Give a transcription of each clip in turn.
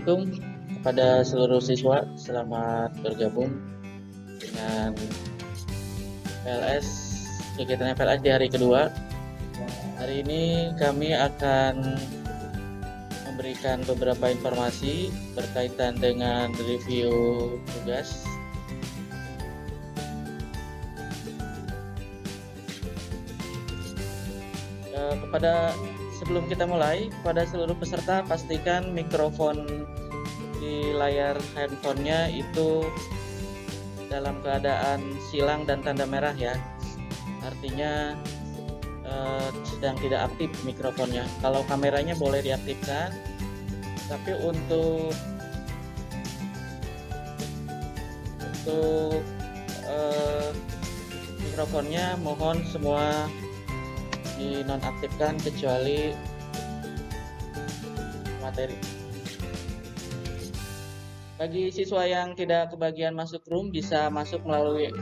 Assalamualaikum kepada seluruh siswa. Selamat bergabung dengan PLS, kegiatan PLS di hari kedua. Hari ini kami akan memberikan beberapa informasi berkaitan dengan review tugas. Sebelum kita mulai, kepada seluruh peserta pastikan mikrofon di layar handphonenya itu dalam keadaan silang dan tanda merah ya. Artinya sedang tidak aktif mikrofonnya. Kalau kameranya boleh diaktifkan, tapi untuk mikrofonnya mohon semua dinonaktifkan kecuali materi. Bagi siswa yang tidak kebagian masuk room, bisa masuk melalui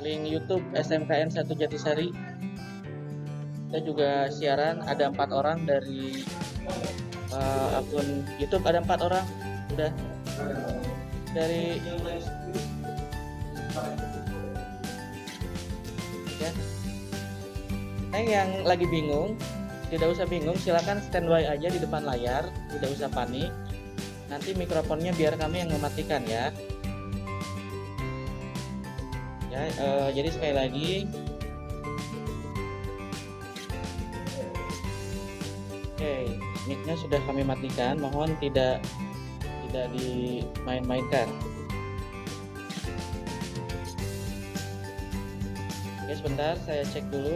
link YouTube SMKN 1 Jatisari. Kita juga siaran, ada 4 orang dari akun YouTube, ada 4 orang udah dari ya. Yang lagi bingung, tidak usah bingung, silakan standby aja di depan layar, tidak usah panik. Nanti mikrofonnya biar kami yang mematikan ya. Jadi sekali lagi, mic-nya sudah kami matikan, mohon tidak dimain-mainkan. Oke, sebentar saya cek dulu.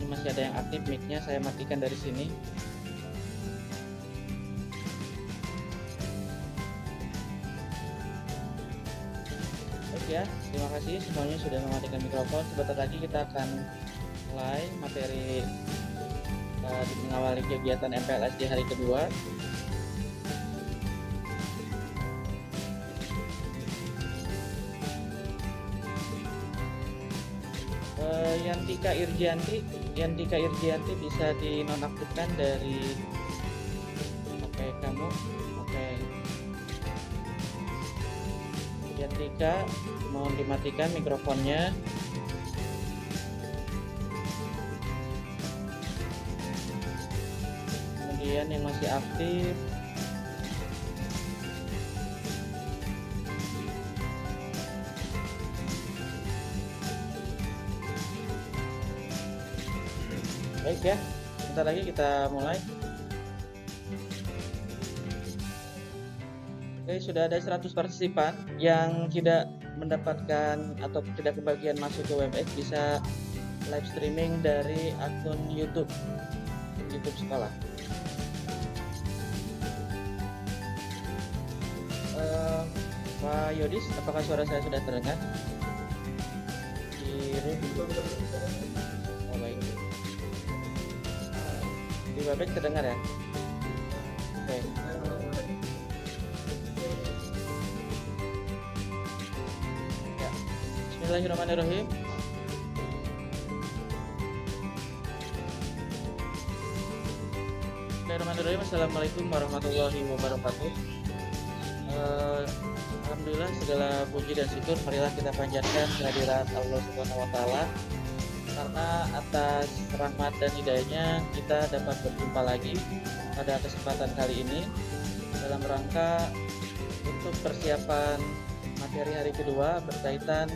Masih ada yang aktif mic-nya, saya matikan dari sini. Oke ya, terima kasih semuanya sudah mematikan mikrofon. Sebentar lagi kita akan mulai materi di mengawali kegiatan MPLS di hari kedua. Yantika Irjianti bisa dinonaktifkan dari HP kamu. Oke. Yantika, mohon dimatikan mikrofonnya. Kemudian yang masih aktif, baik ya, sebentar lagi kita mulai. Oke, sudah ada 100 partisipan yang tidak mendapatkan atau tidak kebagian masuk ke WebEx, bisa live streaming dari akun YouTube sekolah. Pak Yodis, apakah suara saya sudah terdengar? Oh, baik. Di WebEx terdengar ya? Oke. Ya. Bismillahirrahmanirrahim. Bismillahirrahmanirrahim. Assalamualaikum warahmatullahi wabarakatuh. Alhamdulillah, segala puji dan syukur marilah kita panjatkan kehadirat Allah Subhanahu wa taala, karena atas rahmat dan hidayahnya kita dapat berjumpa lagi pada kesempatan kali ini dalam rangka untuk persiapan materi hari kedua berkaitan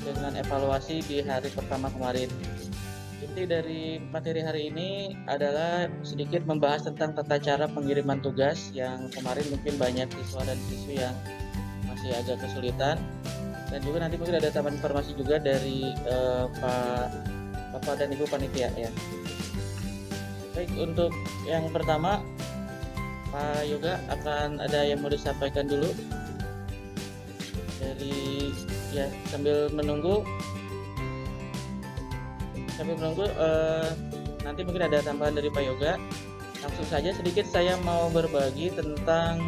dengan evaluasi di hari pertama kemarin. Inti dari materi hari ini adalah sedikit membahas tentang tata cara pengiriman tugas yang kemarin mungkin banyak siswa dan siswi yang masih agak kesulitan, dan juga nanti mungkin ada tambahan informasi juga dari Bapak dan Ibu panitia ya. Baik, untuk yang pertama Pak Yoga akan ada yang mau disampaikan dulu dari ya, sambil menunggu nanti mungkin ada tambahan dari Pak Yoga. Langsung saja sedikit saya mau berbagi tentang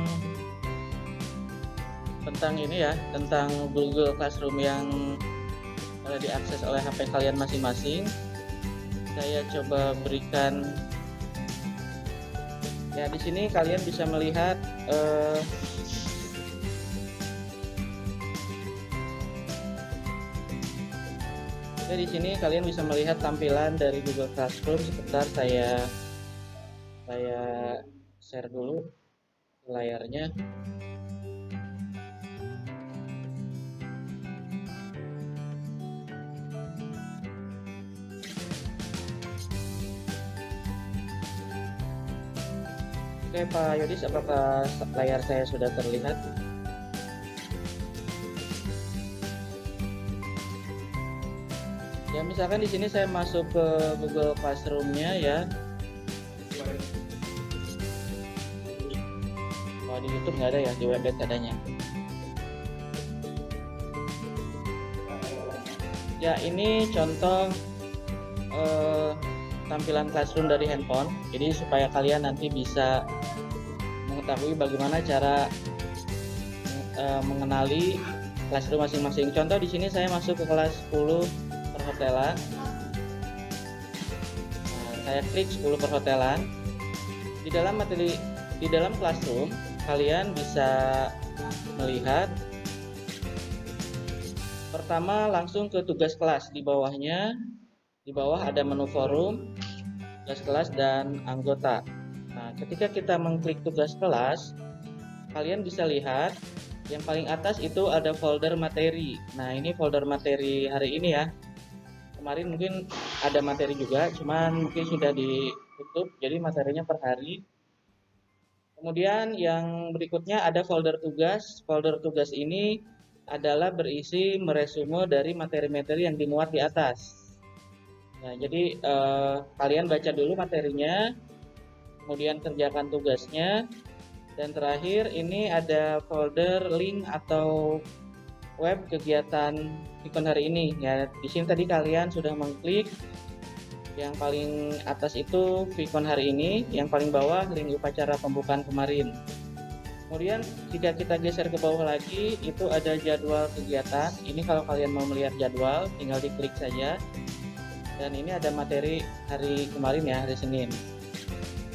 ini ya, tentang Google Classroom yang boleh diakses oleh HP kalian masing-masing. Saya coba berikan Ya, di sini kalian bisa melihat di sini kalian bisa melihat tampilan dari Google Classroom. Sebentar saya share dulu layarnya. Oke Pak Yodis, apakah layar saya sudah terlihat? Ya, misalkan di sini saya masuk ke Google Classroom-nya ya. Oh, di YouTube nggak ada ya, di website adanya. Ya, ini contoh tampilan Classroom dari handphone. Jadi supaya kalian nanti bisa mengetahui bagaimana cara mengenali Classroom masing-masing. Contoh di sini saya masuk ke kelas 10 perhotelan. Nah, saya klik 10 perhotelan. Di dalam Classroom kalian bisa melihat pertama langsung ke tugas kelas. Di bawah ada menu forum, tugas kelas, dan anggota. Nah, ketika kita mengklik tugas kelas, kalian bisa lihat yang paling atas itu ada folder materi. Nah, ini folder materi hari ini ya. Kemarin mungkin ada materi juga, cuman mungkin sudah ditutup, jadi materinya per hari. Kemudian yang berikutnya ada folder tugas. Folder tugas ini adalah berisi meresume dari materi-materi yang dimuat di atas. Nah, jadi kalian baca dulu materinya, kemudian kerjakan tugasnya, dan terakhir ini ada folder link atau web kegiatan Vicon hari ini. Ya, di sini tadi kalian sudah mengklik yang paling atas itu Vicon hari ini, yang paling bawah link upacara pembukaan kemarin. Kemudian jika kita geser ke bawah lagi, itu ada jadwal kegiatan. Ini kalau kalian mau melihat jadwal, tinggal diklik saja. Dan ini ada materi hari kemarin ya, hari Senin.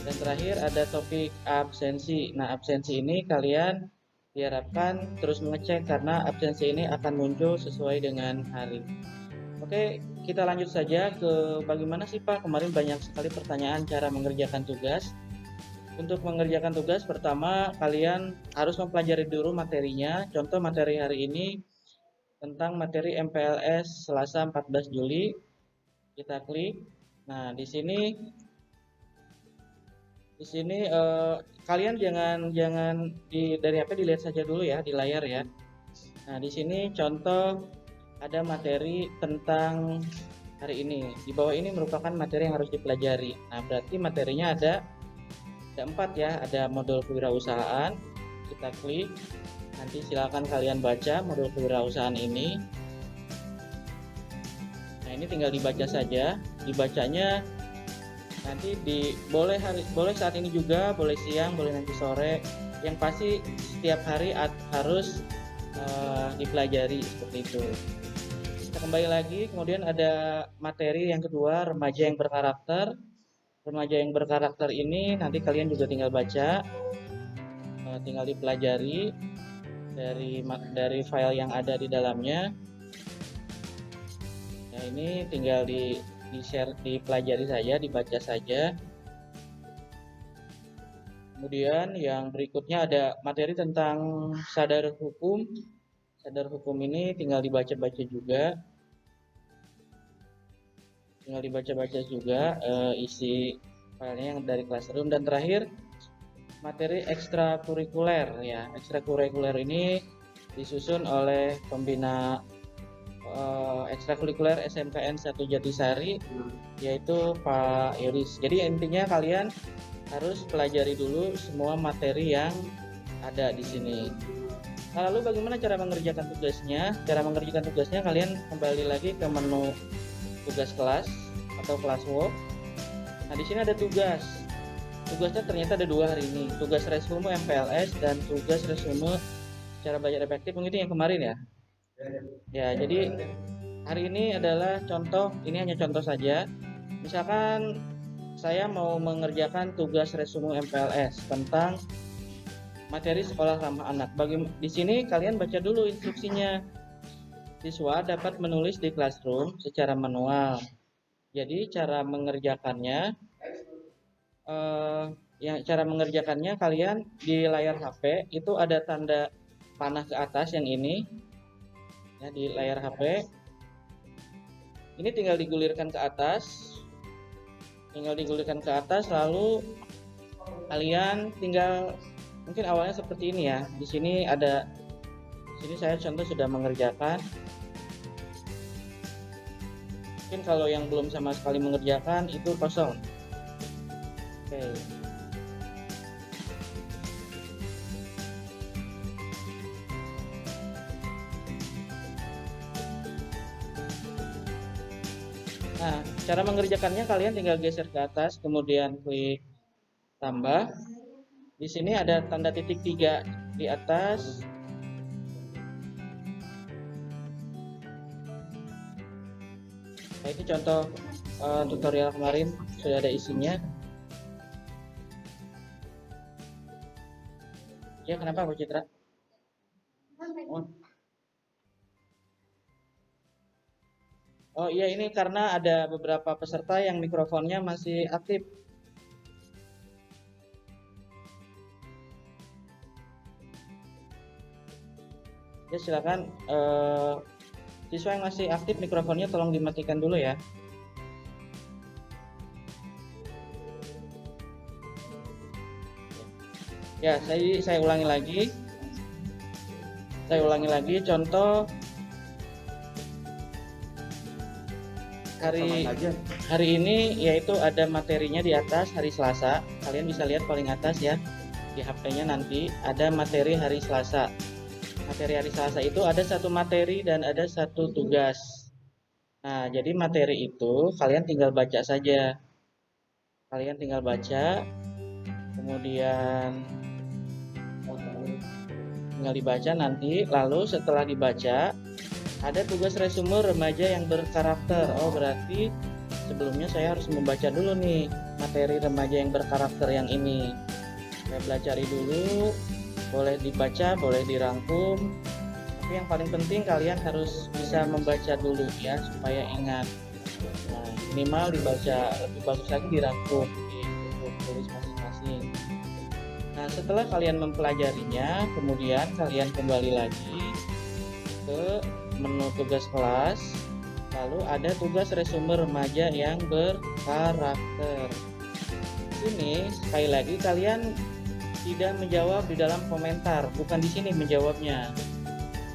Dan terakhir ada topik absensi. Nah, absensi ini kalian diharapkan terus mengecek karena absensi ini akan muncul sesuai dengan hari. Oke, kita lanjut saja ke bagaimana sih Pak, kemarin banyak sekali pertanyaan cara mengerjakan tugas. Untuk mengerjakan tugas, pertama kalian harus mempelajari dulu materinya. Contoh materi hari ini tentang materi MPLS Selasa 14 Juli. Kita klik. Nah, di sini kalian jangan dari HP dilihat saja dulu ya di layar ya. Nah, di sini contoh ada materi tentang hari ini. Di bawah ini merupakan materi yang harus dipelajari. Nah, berarti materinya ada 4 ya. Ada modul kewirausahaan. Kita klik. Nanti silakan kalian baca modul kewirausahaan ini. Nah, ini tinggal dibaca saja. Dibacanya nanti boleh saat ini juga, boleh siang, boleh nanti sore. Yang pasti setiap hari harus dipelajari seperti itu. Kita kembali lagi, kemudian ada materi yang kedua, remaja yang berkarakter. Remaja yang berkarakter ini nanti kalian juga tinggal baca, tinggal dipelajari dari file yang ada di dalamnya. Nah, ini tinggal di-share, dipelajari saja, dibaca saja. Kemudian yang berikutnya ada materi tentang sadar hukum. Sadar hukum ini tinggal dibaca-baca juga. Isi filenya yang dari Classroom. Dan terakhir materi ekstrakurikuler ya. Ekstrakurikuler ini disusun oleh pembina ekstrakurikuler SMKN 1 Jatisari, yaitu Pak Yoris. Jadi intinya kalian harus pelajari dulu semua materi yang ada di sini. Nah, lalu bagaimana cara mengerjakan tugasnya? Cara mengerjakan tugasnya kalian kembali lagi ke menu tugas kelas atau classwork. Nah, di sini ada tugas. Tugasnya ternyata ada 2 hari ini. Tugas resume MPLS dan tugas resume cara belajar efektif. Mungkin yang kemarin ya. Ya, jadi hari ini adalah contoh, ini hanya contoh saja. Misalkan saya mau mengerjakan tugas resume MPLS tentang materi sekolah ramah anak. Di sini kalian baca dulu instruksinya. Siswa dapat menulis di classroom secara manual. Jadi cara mengerjakannya, kalian di layar HP itu ada tanda panah ke atas yang ini, ya, di layar HP. Ini tinggal digulirkan ke atas, lalu kalian tinggal, mungkin awalnya seperti ini ya. Di sini saya contoh sudah mengerjakan. Mungkin kalau yang belum sama sekali mengerjakan itu kosong. Oke. Nah, cara mengerjakannya kalian tinggal geser ke atas, kemudian klik tambah. Di sini ada tanda titik 3 di atas. Nah, itu contoh tutorial kemarin, sudah ada isinya. Ya, kenapa Bu Citra? Oh iya, ini karena ada beberapa peserta yang mikrofonnya masih aktif. Ya, silakan siswa yang masih aktif mikrofonnya tolong dimatikan dulu ya. Ya, saya ulangi lagi contoh hari ini, yaitu ada materinya di atas hari Selasa. Kalian bisa lihat paling atas ya, di HP-nya nanti ada materi hari Selasa. Materi hari Selasa itu ada satu materi dan ada satu tugas. Nah, jadi materi itu kalian tinggal baca saja. Kalian tinggal baca, kemudian tinggal dibaca nanti. Lalu setelah dibaca, ada tugas resume remaja yang berkarakter. Oh, berarti sebelumnya saya harus membaca dulu nih materi remaja yang berkarakter yang ini. Saya pelajari dulu, boleh dibaca, boleh dirangkum. Tapi yang paling penting kalian harus bisa membaca dulu ya, supaya ingat. Nah, minimal dibaca, lebih bagus lagi dirangkum di buku tulis masing-masing. Nah, setelah kalian mempelajarinya, kemudian kalian kembali lagi ke menu tugas kelas, lalu ada tugas resume remaja yang berkarakter. Sini sekali lagi kalian tidak menjawab di dalam komentar, bukan di sini menjawabnya,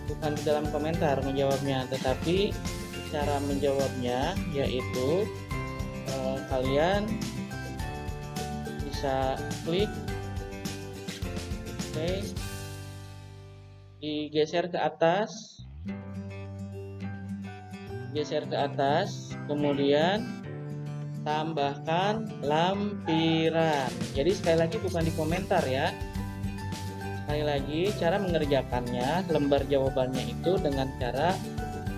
bukan di dalam komentar menjawabnya, tetapi cara menjawabnya yaitu kalian bisa klik, oke, digeser ke atas, kemudian tambahkan lampiran. Jadi sekali lagi bukan di komentar ya. Sekali lagi cara mengerjakannya, lembar jawabannya itu dengan cara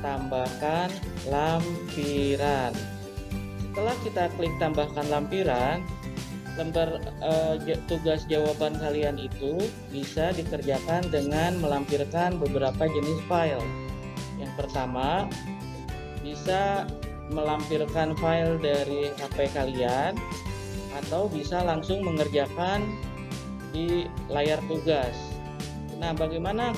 tambahkan lampiran. Setelah kita klik tambahkan lampiran, lembar tugas jawaban kalian itu bisa dikerjakan dengan melampirkan beberapa jenis file. Yang pertama, bisa melampirkan file dari HP kalian, atau bisa langsung mengerjakan di layar tugas. Nah, bagaimana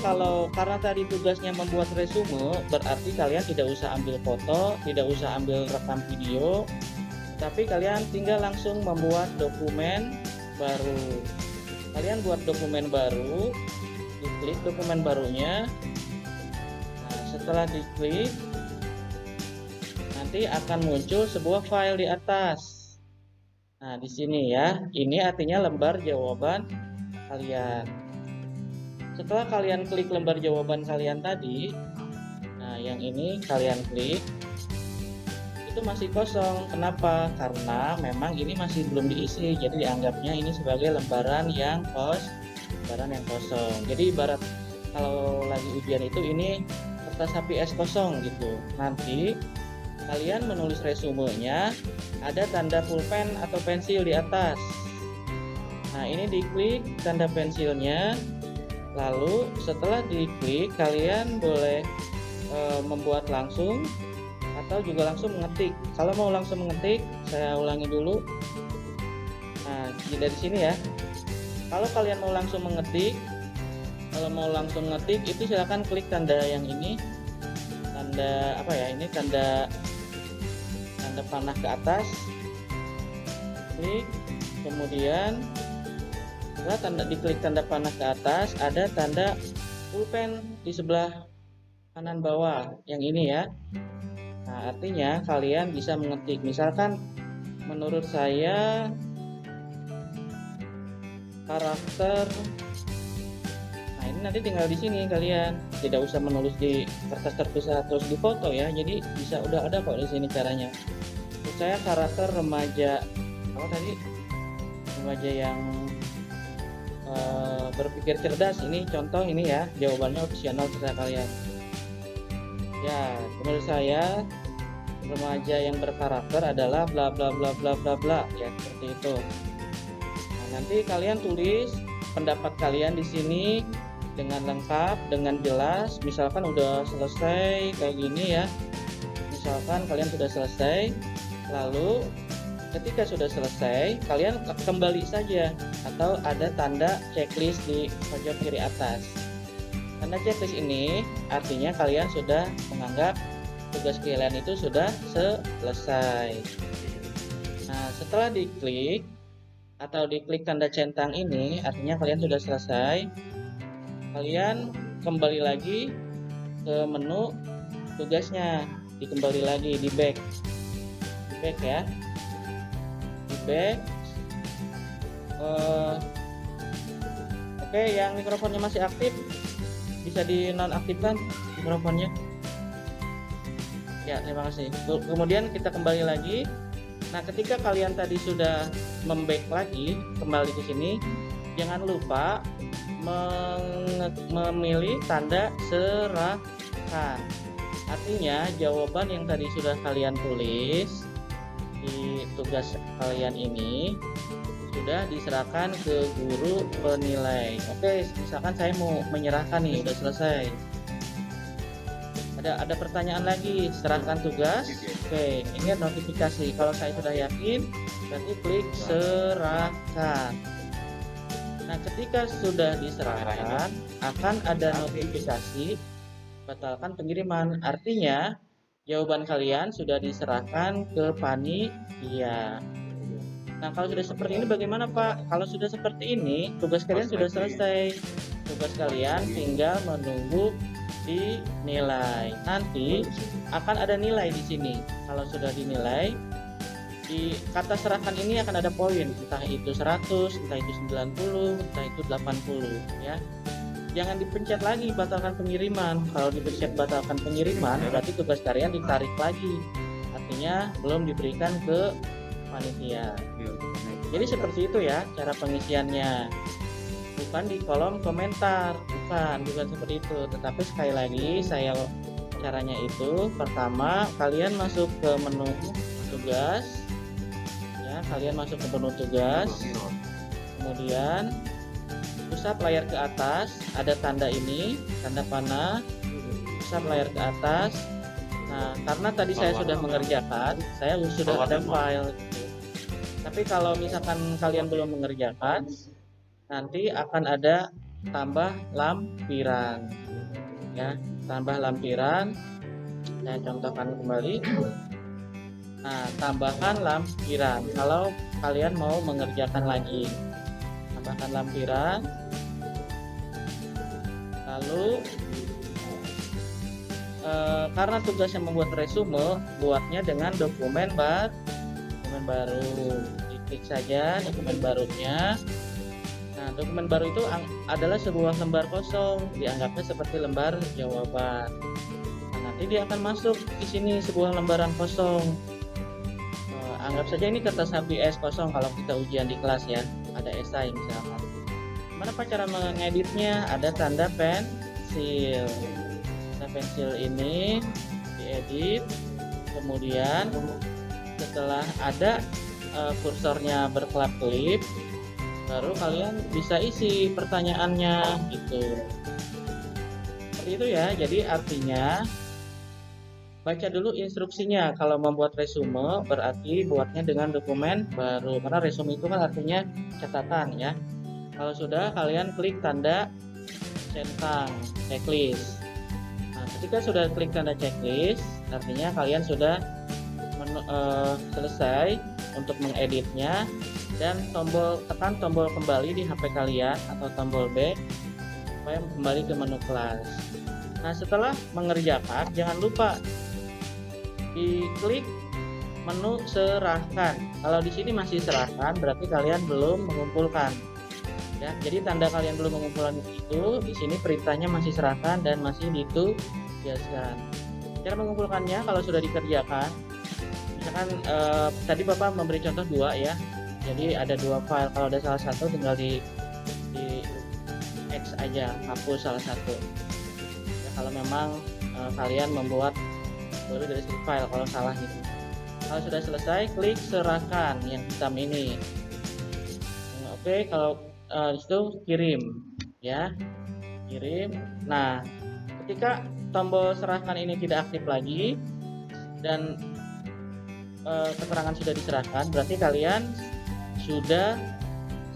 karena tadi tugasnya membuat resume, berarti kalian tidak usah ambil foto, tidak usah ambil rekam video, tapi kalian tinggal langsung membuat dokumen baru. Kalian buat dokumen baru, diklik dokumen barunya. Nah, setelah diklik, nanti akan muncul sebuah file di atas. Nah, di sini ya, ini artinya lembar jawaban kalian. Setelah kalian klik lembar jawaban kalian tadi, nah yang ini kalian klik, itu masih kosong. Kenapa? Karena memang ini masih belum diisi, jadi dianggapnya ini sebagai lembaran yang kosong. Jadi ibarat kalau lagi ujian itu ini kertas HPS kosong gitu. Nanti kalian menulis resumenya, ada tanda pulpen atau pensil di atas. Nah, ini diklik tanda pensilnya. Lalu setelah diklik, kalian boleh membuat langsung atau juga langsung mengetik. Kalau mau langsung mengetik, saya ulangi dulu. Nah, dari sini ya. Kalau kalian mau langsung mengetik, itu silakan klik tanda yang ini. Tanda apa ya? Ini tanda panah ke atas. Klik, kemudian setelah diklik tanda panah ke atas, ada tanda pulpen di sebelah kanan bawah yang ini ya. Nah, artinya kalian bisa mengetik. Misalkan menurut saya karakter. Nah, ini nanti tinggal di sini, kalian tidak usah menulis di kertas terpisah terus di foto ya. Jadi bisa udah ada kok di sini caranya. Menurut saya karakter remaja remaja yang berpikir cerdas. Ini contoh ini ya, jawabannya opsional terserah kalian. Ya, menurut saya remaja yang berkarakter adalah bla bla bla bla bla bla ya, seperti itu. Nah, nanti kalian tulis pendapat kalian di sini dengan lengkap, dengan jelas. Misalkan udah selesai kayak gini ya. Misalkan kalian sudah selesai, lalu ketika sudah selesai, kalian kembali saja atau ada tanda checklist di pojok kiri atas. Tanda checklist ini artinya kalian sudah menganggap tugas kalian itu sudah selesai. Nah, setelah diklik atau diklik tanda centang ini, artinya kalian sudah selesai. Kalian kembali lagi ke menu tugasnya, dikembali lagi di back ya, di back. Oke, yang mikrofonnya masih aktif bisa dinonaktifkan mikrofonnya. Ya, terima kasih. Kemudian kita kembali lagi. Nah, ketika kalian tadi sudah memback lagi, kembali ke sini, jangan lupa memilih tanda serahkan. Artinya jawaban yang tadi sudah kalian tulis di tugas kalian ini sudah diserahkan ke guru penilai. Oke, misalkan saya mau menyerahkan nih, sudah selesai. Ada pertanyaan lagi, serahkan tugas. Oke, ini notifikasi. Kalau saya sudah yakin, berarti klik serahkan. Nah, ketika sudah diserahkan, akan ada notifikasi batalkan pengiriman. Artinya, jawaban kalian sudah diserahkan ke panitia. Nah, kalau sudah seperti ini bagaimana, Pak? Kalau sudah seperti ini, tugas kalian sudah selesai. Tugas kalian tinggal menunggu dinilai. Nanti akan ada nilai di sini. Kalau sudah dinilai, di kata serahkan ini akan ada poin, entah itu 100, entah itu 90, entah itu 80 ya. Jangan dipencet lagi batalkan pengiriman. Kalau dipencet batalkan pengiriman, berarti tugas kalian ditarik lagi. Artinya belum diberikan ke panitia. Jadi seperti itu ya cara pengisiannya. Bukan di kolom komentar, bukan seperti itu. Tetapi sekali lagi caranya itu, pertama kalian masuk ke menu tugas ya, kemudian pusat layar ke atas ada tanda ini, tanda panah, pusat layar ke atas. Nah, karena tadi saya sudah mengerjakan, saya sudah ada file gitu. Tapi kalau misalkan kalian belum mengerjakan, nanti akan ada tambah lampiran ya, tambah lampiran. Saya contohkan kembali. Nah, tambahkan lampiran kalau kalian mau mengerjakan lagi. Tambahkan lampiran. Lalu karena tugasnya membuat resume, buatnya dengan dokumen baru. Diklik saja dokumen barunya. Nah, dokumen baru itu adalah sebuah lembar kosong, dianggapnya seperti lembar jawaban. Nah, nanti dia akan masuk di sini sebuah lembaran kosong. Anggap saja ini kertas HBS kosong kalau kita ujian di kelas ya, ada esai misalkan. Gimana Pak cara mengeditnya? Ada tanda pensil. Tanda pensil ini diedit. Kemudian setelah ada kursornya berkelap-kelip, baru kalian bisa isi pertanyaannya gitu. Seperti itu ya. Jadi artinya baca dulu instruksinya. Kalau membuat resume berarti buatnya dengan dokumen baru, karena resume itu kan artinya catatan ya. Kalau sudah, kalian klik tanda centang checklist. Nah, ketika sudah klik tanda checklist, artinya kalian sudah selesai untuk mengeditnya, dan tekan tombol kembali di HP kalian atau tombol back supaya kembali ke menu kelas. Nah, setelah mengerjakan, jangan lupa diklik menu serahkan. Kalau di sini masih serahkan, berarti kalian belum mengumpulkan. Ya, jadi tanda kalian belum mengumpulkan itu, di sini perintahnya masih serahkan dan masih ditugaskan. Cara mengumpulkannya kalau sudah dikerjakan, misalkan tadi Bapak memberi contoh 2 ya. Jadi ada 2 file, kalau ada salah satu tinggal di X aja, hapus salah satu. Ya, kalau memang kalian membuat baru dari satu file, kalau salah gitu. Kalau sudah selesai, klik serahkan yang hitam ini. Oke, kalau itu kirim ya, kirim. Nah, ketika tombol serahkan ini tidak aktif lagi dan keterangan sudah diserahkan, berarti kalian sudah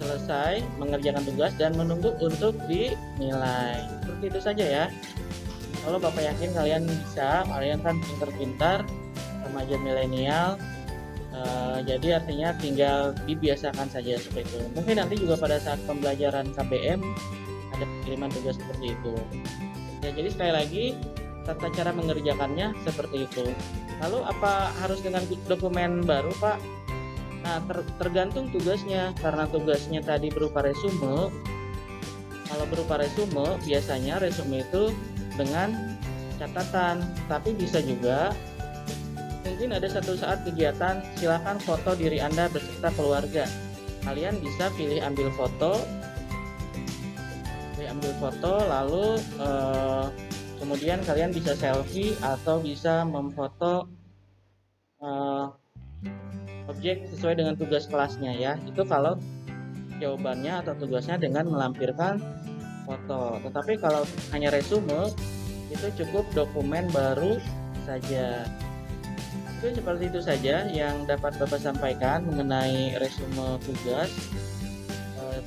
selesai mengerjakan tugas dan menunggu untuk dinilai. Seperti itu saja ya. Kalau Bapak yakin kalian bisa, kalian kan pintar-pintar, remaja milenial. Jadi artinya tinggal dibiasakan saja seperti itu. Mungkin nanti juga pada saat pembelajaran KBM ada pengiriman tugas seperti itu. Ya, jadi sekali lagi tata cara mengerjakannya seperti itu. Lalu apa harus dengan dokumen baru, Pak? Nah, tergantung tugasnya. Karena tugasnya tadi berupa resume. Kalau berupa resume, biasanya resume itu dengan catatan. Tapi bisa juga mungkin ada satu saat kegiatan, silakan foto diri Anda beserta keluarga. Kalian bisa pilih ambil foto, lalu kemudian kalian bisa selfie atau bisa memfoto objek sesuai dengan tugas kelasnya ya. Itu kalau jawabannya atau tugasnya dengan melampirkan foto. Tetapi kalau hanya resume, itu cukup dokumen baru saja. Itu seperti itu saja yang dapat Bapak sampaikan mengenai resume tugas.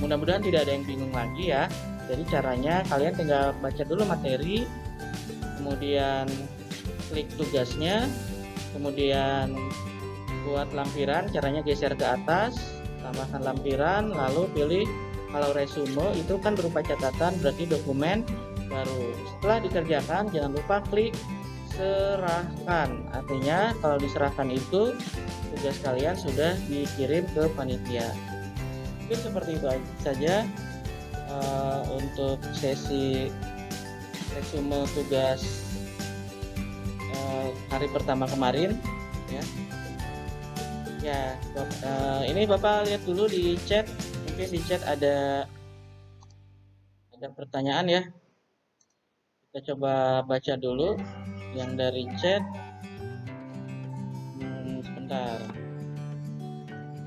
Mudah-mudahan tidak ada yang bingung lagi ya. Jadi caranya kalian tinggal baca dulu materi, kemudian klik tugasnya, kemudian buat lampiran, caranya geser ke atas, tambahkan lampiran, lalu pilih. Kalau resume itu kan berupa catatan, berarti dokumen baru. Setelah dikerjakan, jangan lupa klik serahkan. Artinya kalau diserahkan itu tugas kalian sudah dikirim ke panitia. Mungkin seperti itu saja untuk sesi resume tugas hari pertama kemarin ya. Ini Bapak lihat dulu di chat, mungkin di chat ada pertanyaan ya. Kita coba baca dulu yang dari chat. Sebentar,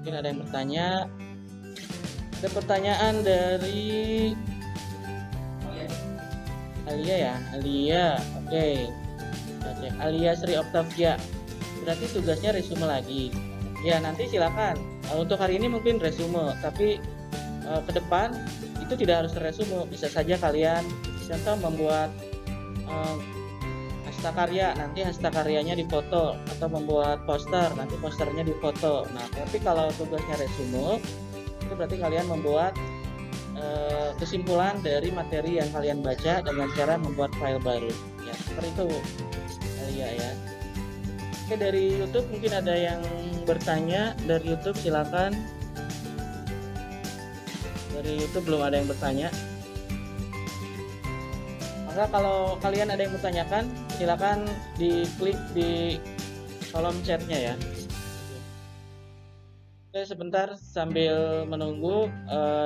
mungkin ada yang bertanya. Ada pertanyaan dari Alia ya, Alia. Oke. Alia Sri Octavia. Berarti tugasnya resume lagi. Ya, nanti silakan. Untuk hari ini mungkin resume, tapi ke depan itu tidak harus resume. Bisa saja kalian contoh membuat hastakarya, nanti hastakaryanya difoto, atau membuat poster, nanti posternya difoto. Nah, tapi kalau tugasnya resume, itu berarti kalian membuat kesimpulan dari materi yang kalian baca dengan cara membuat file baru. Ya, seperti itu ya. Oke, dari YouTube mungkin ada yang bertanya. Dari YouTube silakan. Dari YouTube belum ada yang bertanya. Maka kalau kalian ada yang bertanyakan, silakan diklik di kolom chatnya ya. Oke, sebentar sambil menunggu,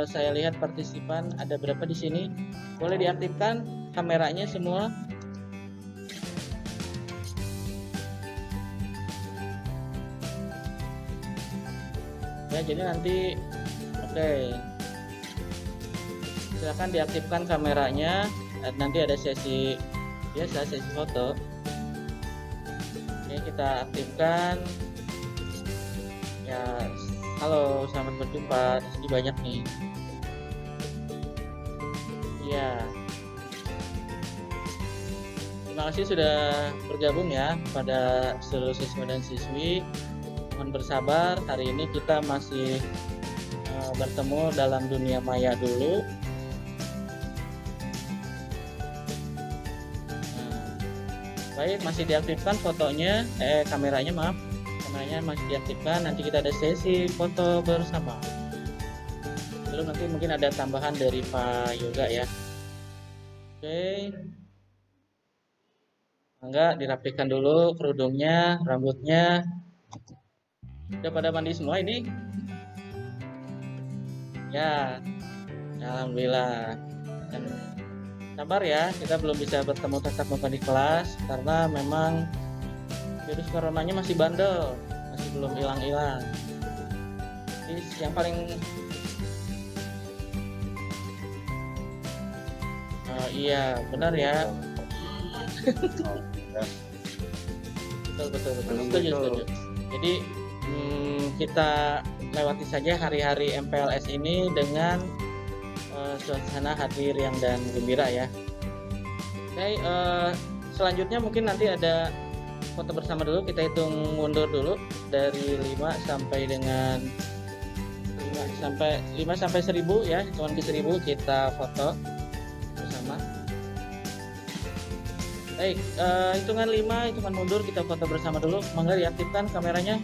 saya lihat partisipan ada berapa di sini. Boleh diaktifkan kameranya semua. Ya, jadi nanti oke, silakan diaktifkan kameranya. Nanti ada sesi biasa, sesi foto. Oke, kita aktifkan. Ya, halo, selamat berjumpa. Di sini banyak nih. Ya, terima kasih sudah bergabung ya pada seluruh siswa dan siswi. Mohon bersabar, hari ini kita masih bertemu dalam dunia maya dulu. Baik, masih diaktifkan fotonya, kameranya maaf, kameranya masih diaktifkan. Nanti kita ada sesi foto bersama. Belum, nanti mungkin ada tambahan dari Pak Yoga ya. Oke, enggak, dirapikan dulu kerudungnya, rambutnya. Udah pada mandi semua ini? Ya, alhamdulillah. Dan sabar ya, kita belum bisa bertemu tatap muka di kelas karena memang virus coronanya masih bandel, masih belum hilang-hilang. Yang paling iya benar ya. betul. Setuju. Jadi kita lewati saja hari-hari MPLS ini dengan suasana hati riang dan gembira ya. Oke, selanjutnya mungkin nanti ada foto bersama dulu. Kita hitung mundur dulu dari 5 sampai dengan 5 sampai 1000 ya, hitungan ke 1000 kita foto bersama. Baik, hitungan 5, hitungan mundur, kita foto bersama dulu. Mangga diaktifkan kameranya.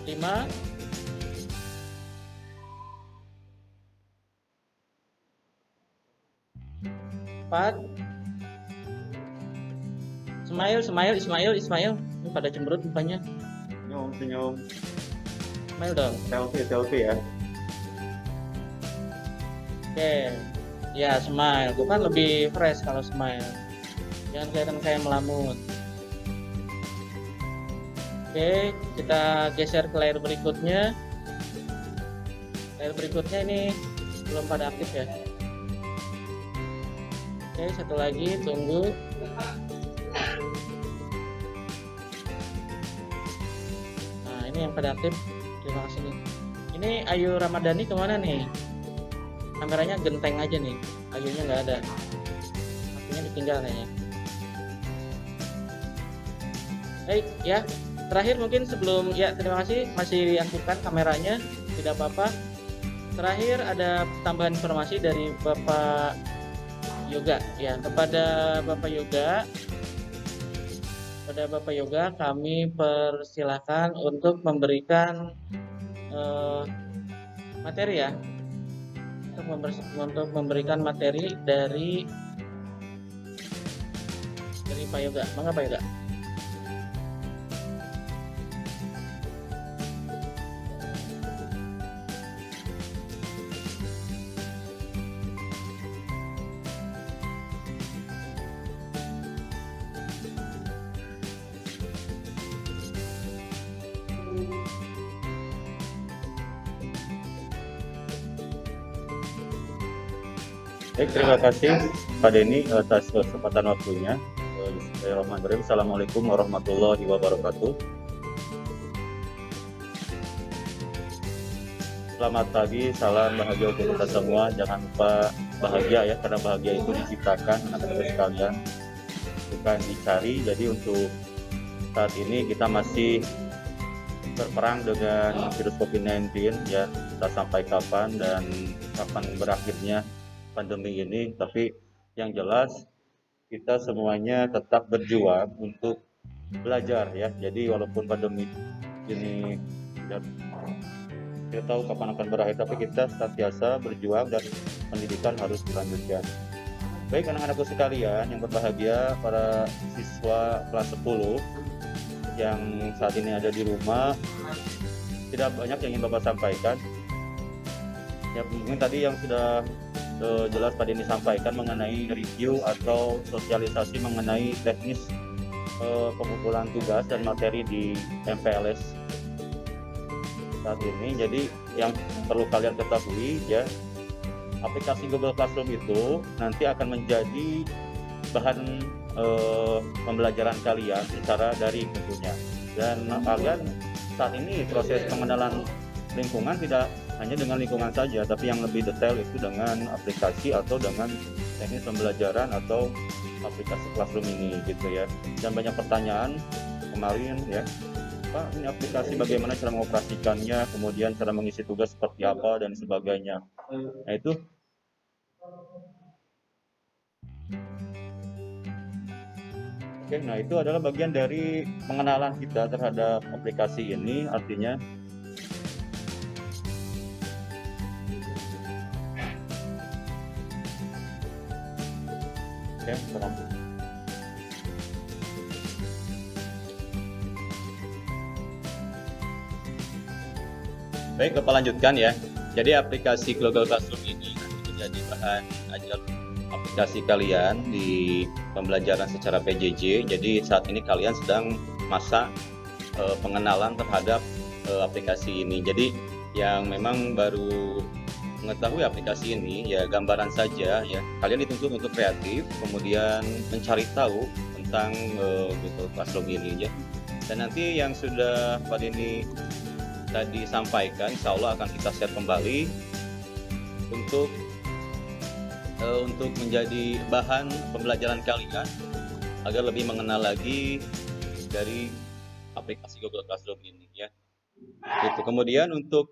5 4 Ismail ini pada cemberut mukanya. Senyum Smile dong. selfie ya. Oke, ya smile, itu kan lebih fresh kalau smile, jangan kelihatan kayak melamun. Oke, kita geser ke layar berikutnya. Layar berikutnya ini belum pada aktif ya. Oke, satu lagi, tunggu. Nah, ini yang pada aktif. Terima kasih nih. Ini Ayu Ramadhani kemana nih? Kameranya genteng aja nih. Ayunya nggak ada. Apinya ditinggal kayaknya. Baik ya. Terakhir mungkin sebelum ya, terima kasih masih diaktifkan kameranya, tidak apa-apa. Terakhir ada tambahan informasi dari Bapak Yoga ya, kepada Bapak Yoga kami persilahkan untuk memberikan materi ya, untuk memberikan materi dari Pak Yoga. Mangga Pak Yoga. Baik, terima kasih Pak Denny atas kesempatan waktunya. Bismillahirrahmanirrahim. Assalamualaikum warahmatullahi wabarakatuh. Selamat pagi, salam bahagia untuk kita semua. Jangan lupa bahagia ya, karena bahagia itu diciptakan anak-anak sekalian, bukan dicari. Jadi untuk saat ini kita masih berperang dengan virus COVID-19 ya, kita sampai kapan dan kapan berakhirnya pandemi ini, tapi yang jelas kita semuanya tetap berjuang untuk belajar ya. Jadi walaupun pandemi ini tidak tahu kapan akan berakhir, tapi kita senantiasa berjuang dan pendidikan harus dilanjutkan. Baik anak-anakku sekalian yang berbahagia, para siswa kelas 10 yang saat ini ada di rumah, tidak banyak yang ingin Bapak sampaikan. Ya mungkin tadi yang sudah jelas tadi disampaikan mengenai review atau sosialisasi mengenai teknis pengumpulan tugas dan materi di MPLS saat ini. Jadi yang perlu kalian ketahui ya, aplikasi Google Classroom itu nanti akan menjadi bahan pembelajaran kalian secara daring tentunya. Dan kalian saat ini proses pengenalan lingkungan tidak hanya dengan lingkungan saja, tapi yang lebih detail itu dengan aplikasi atau dengan teknis pembelajaran atau aplikasi Classroom ini gitu ya. Dan banyak pertanyaan kemarin ya, Pak, ini aplikasi bagaimana cara mengoperasikannya, kemudian cara mengisi tugas seperti apa dan sebagainya. Nah itu Oke, nah itu adalah bagian dari pengenalan kita terhadap aplikasi ini, artinya oke, sekarang. Baik, Bapak lanjutkan ya. Jadi aplikasi Google Classroom ini nanti menjadi bahan ajar aplikasi kalian di pembelajaran secara PJJ. Jadi saat ini kalian sedang masa pengenalan terhadap aplikasi ini. Jadi yang memang baru mengetahui aplikasi ini ya gambaran saja ya. Kalian dituntut untuk kreatif, kemudian mencari tahu tentang Google Classroom ini ya. Dan nanti yang sudah pada ini tadi sampaikan, insya Allah akan kita share kembali untuk menjadi bahan pembelajaran kalian agar lebih mengenal lagi dari aplikasi Google Classroom ini ya. Itu. Kemudian untuk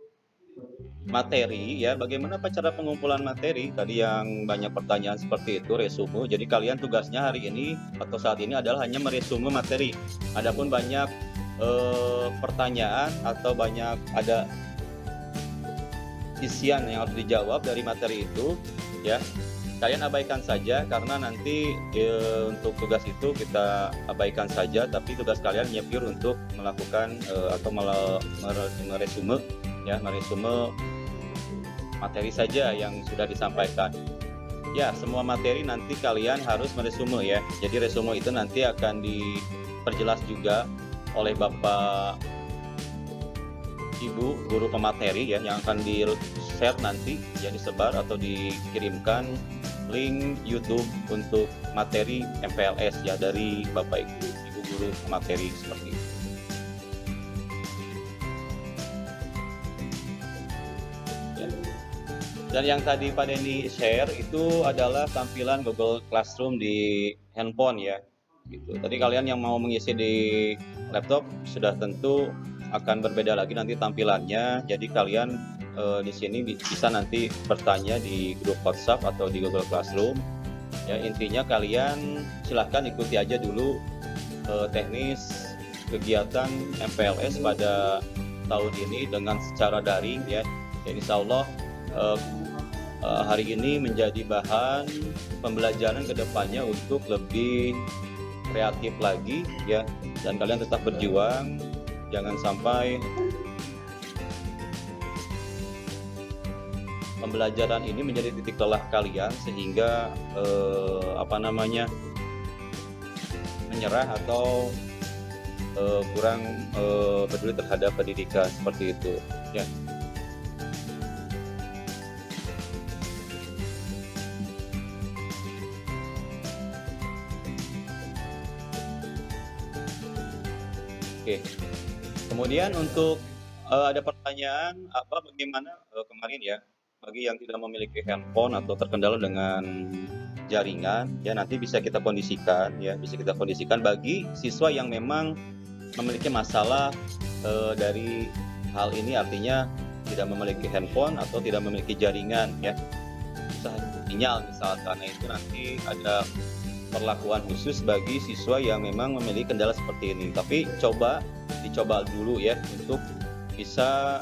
materi ya, bagaimana cara pengumpulan materi? Tadi yang banyak pertanyaan seperti itu, resume. Jadi kalian tugasnya hari ini atau saat ini adalah hanya meresume materi. Adapun banyak pertanyaan atau banyak ada isian yang harus dijawab dari materi itu ya, kalian abaikan saja karena nanti untuk tugas itu kita abaikan saja, tapi tugas kalian nyepir untuk melakukan atau meresume ya, meresume materi saja yang sudah disampaikan ya. Semua materi nanti kalian harus meresume ya. Jadi resume itu nanti akan diperjelas juga oleh Bapak Ibu guru pemateri ya, yang akan di share nanti ya, disebar atau dikirimkan link YouTube untuk materi MPLS ya dari Bapak Ibu guru pemateri seperti itu. Ya. Dan yang tadi Pak Denny share itu adalah tampilan Google Classroom di handphone ya. Gitu. Tadi kalian yang mau mengisi di laptop sudah tentu akan berbeda lagi nanti tampilannya. Jadi kalian di sini bisa nanti bertanya di grup WhatsApp atau di Google Classroom. Ya, intinya kalian silahkan ikuti aja dulu teknis kegiatan MPLS pada tahun ini dengan secara daring ya. Dan insya Allah hari ini menjadi bahan pembelajaran kedepannya untuk lebih kreatif lagi ya, dan kalian tetap berjuang, jangan sampai pembelajaran ini menjadi titik lelah kalian sehingga menyerah atau kurang peduli terhadap pendidikan seperti itu ya. Oke. Kemudian untuk ada pertanyaan bagaimana kemarin ya, bagi yang tidak memiliki handphone atau terkendala dengan jaringan ya, nanti bisa kita kondisikan ya, bagi siswa yang memang memiliki masalah dari hal ini, artinya tidak memiliki handphone atau tidak memiliki jaringan ya, susah sinyal misalkan. Nah itu nanti ada perlakuan khusus bagi siswa yang memang memiliki kendala seperti ini. Tapi dicoba dulu ya untuk bisa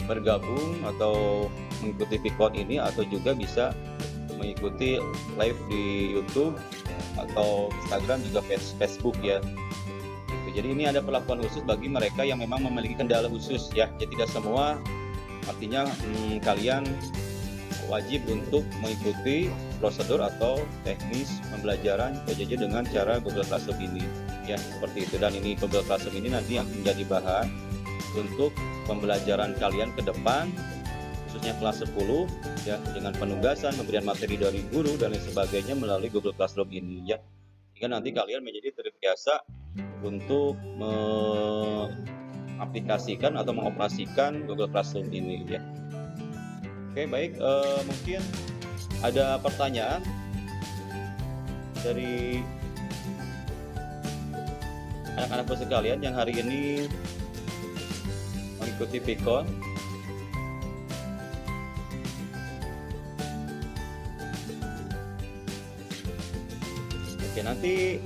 bergabung atau mengikuti Vcode ini, atau juga bisa mengikuti live di YouTube atau Instagram, juga Facebook ya. Jadi ini ada perlakuan khusus bagi mereka yang memang memiliki kendala khusus ya. Jadi tidak semua, artinya kalian wajib untuk mengikuti prosedur atau teknis pembelajaran PJJ dengan cara Google Classroom ini ya, seperti itu. Dan ini Google Classroom ini nanti yang menjadi bahan untuk pembelajaran kalian ke depan, khususnya kelas 10 ya, dengan penugasan, pemberian materi dari guru dan lain sebagainya melalui Google Classroom ini ya. Sehingga nanti kalian menjadi terbiasa untuk mengaplikasikan atau mengoperasikan Google Classroom ini ya. Oke, baik, mungkin ada pertanyaan dari anak-anakku sekalian yang hari ini mengikuti Pikon. Oke, nanti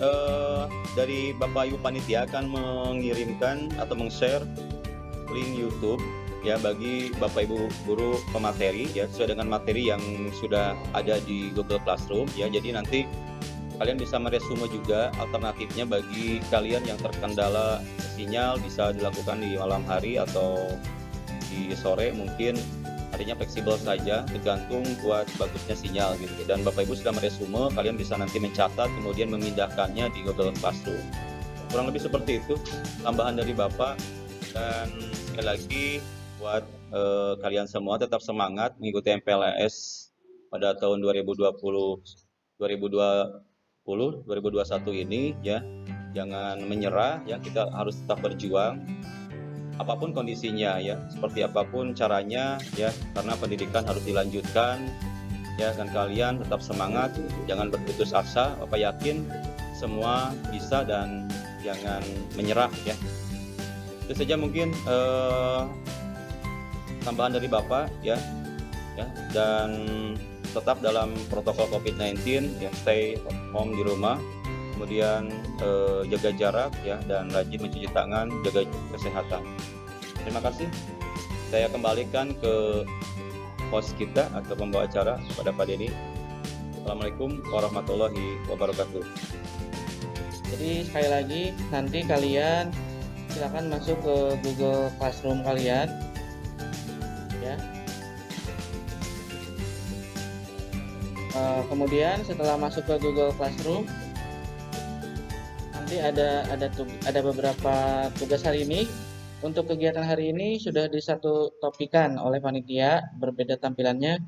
dari Bapak Ibu Panitia akan mengirimkan atau meng-share link YouTube ya bagi Bapak Ibu guru pemateri ya, sesuai dengan materi yang sudah ada di Google Classroom ya. Jadi nanti kalian bisa meresume juga alternatifnya bagi kalian yang terkendala sinyal, bisa dilakukan di malam hari atau di sore, mungkin artinya fleksibel saja, tergantung buat bagusnya sinyal gitu. Dan Bapak Ibu sudah meresume, kalian bisa nanti mencatat kemudian memindahkannya di Google Classroom. Kurang lebih seperti itu tambahan dari Bapak. Dan sekali lagi buat kalian semua tetap semangat mengikuti MPLS pada tahun 2021 ini ya. Jangan menyerah ya, kita harus tetap berjuang apapun kondisinya ya, seperti apapun caranya ya, karena pendidikan harus dilanjutkan ya. Dan kalian tetap semangat, jangan berputus asa, Bapak yakin semua bisa dan jangan menyerah ya. Itu saja mungkin tambahan dari Bapak ya, dan tetap dalam protokol COVID-19 ya, stay home di rumah, kemudian jaga jarak ya, dan rajin mencuci tangan, jaga kesehatan. Terima kasih. Saya kembalikan ke host kita atau pembawa acara kepada Pak Denny. Assalamualaikum warahmatullahi wabarakatuh. Jadi sekali lagi nanti kalian silakan masuk ke Google Classroom kalian ya. Kemudian setelah masuk ke Google Classroom nanti ada beberapa tugas hari ini. Untuk kegiatan hari ini sudah disatu topikan oleh panitia, berbeda tampilannya,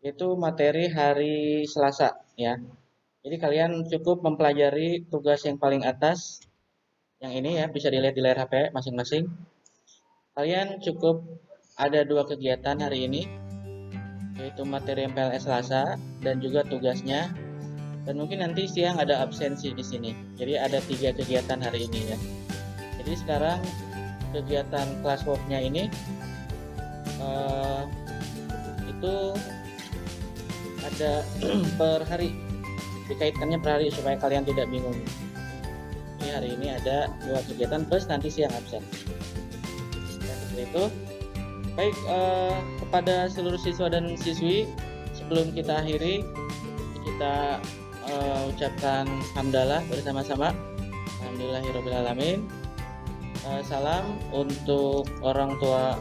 yaitu materi hari Selasa ya. Jadi kalian cukup mempelajari tugas yang paling atas, yang ini ya, bisa dilihat di layar HP masing-masing. Kalian cukup ada 2 kegiatan hari ini, yaitu materi MPLS Selasa dan juga tugasnya. Dan mungkin nanti siang ada absensi di sini. Jadi ada 3 kegiatan hari ini ya. Jadi sekarang kegiatan classwork-nya ini itu ada per hari, dikaitkannya per hari supaya kalian tidak bingung. Ini hari ini ada 2 kegiatan plus nanti siang absen. Ya, seperti itu. Baik, kepada seluruh siswa dan siswi, sebelum kita akhiri, kita ucapkan hamdalah bersama-sama. Alhamdulillahirobbilalamin. Salam untuk orang tua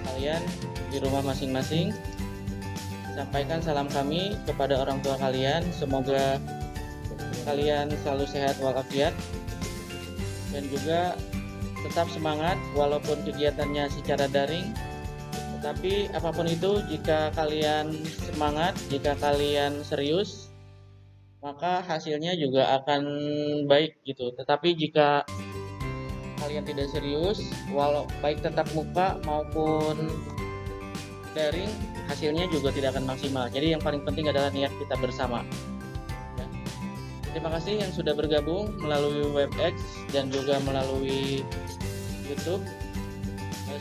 kalian di rumah masing-masing. Sampaikan salam kami kepada orang tua kalian. Semoga kalian selalu sehat walafiat dan juga tetap semangat walaupun kegiatannya secara daring. Tetapi apapun itu, jika kalian semangat, jika kalian serius, maka hasilnya juga akan baik gitu. Tetapi jika kalian tidak serius, walau baik tatap muka maupun daring, hasilnya juga tidak akan maksimal. Jadi yang paling penting adalah niat kita bersama ya. Terima kasih yang sudah bergabung melalui WebEx dan juga melalui YouTube.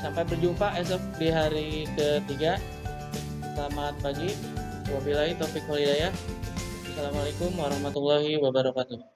Sampai berjumpa esok di hari ketiga. Selamat pagi. Wabillahi taufiq wal hidayah. Assalamualaikum warahmatullahi wabarakatuh.